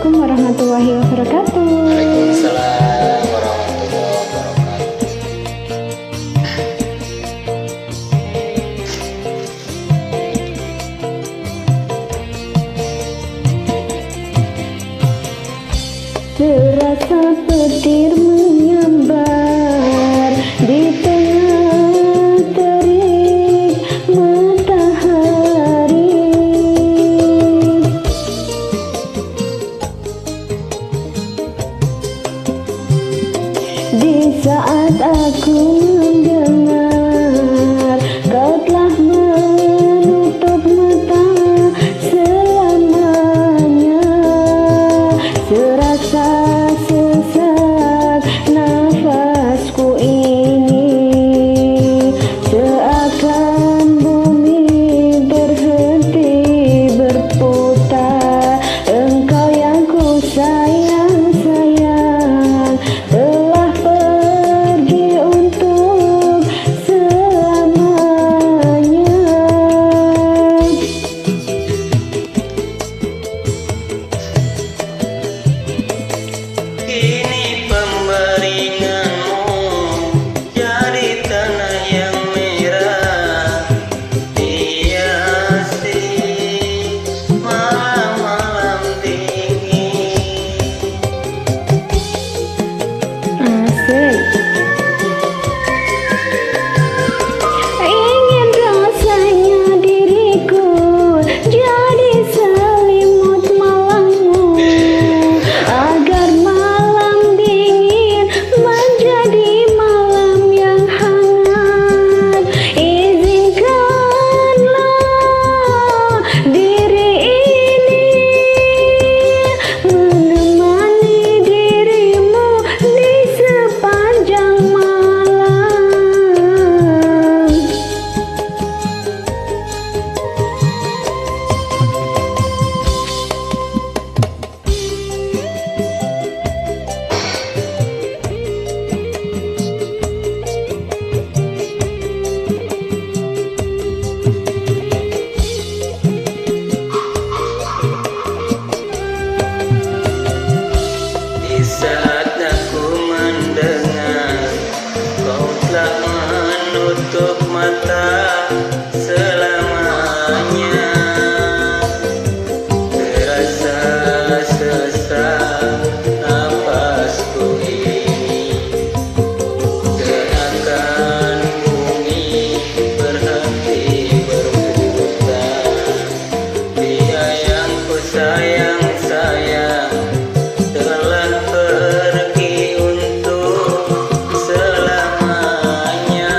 Assalamualaikum warahmatullahi wabarakatuh. Waalaikumsalam warahmatullahi wabarakatuh. Terasa petir menyambar di tengah terik matahari. Di saat aku mendengar kau telah menutup mata selamanya, serasa sesak nafasku ini, seakan bumi berhenti berputar. Engkau yang ku sayang, sayang, telah pergi untuk selamanya. Kini pemberinganmu jadi tanah yang merah, hiasi malam-malam dingin. Asik. Ingin rasanya diriku jadi selimut malammu, agar malam dingin menjadi malam yang hangat. Izinkanlah diri ini menemani dirimu di sepanjang malam. Di saat aku mendengar kau telah menutup mata selamanya, terasa sesak nafasku ini, seakan bumi berhenti berputar. Dia yang ku sayang, sayang, telah pergi untuk selamanya.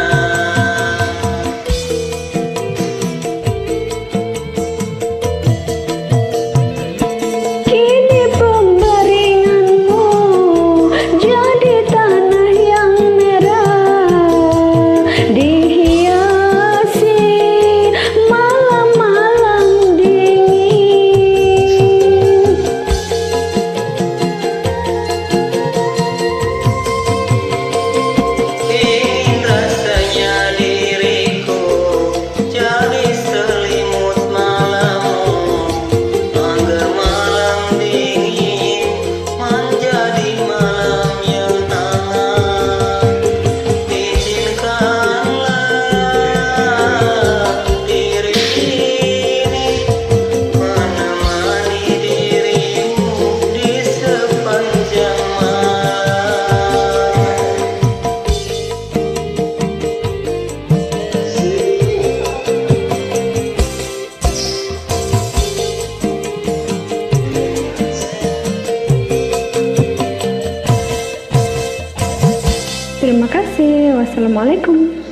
Kini pemberinganmu jadi tanah yang merah, dihiasi malam-malam dingin. Ingin rasanya diriku jadi selimut malammu, agar malam dingin menjadi malam yang hangat. Izinkanlah diri ini menemani dirimu di sepanjang malam. Terima kasih. Wassalamualaikum.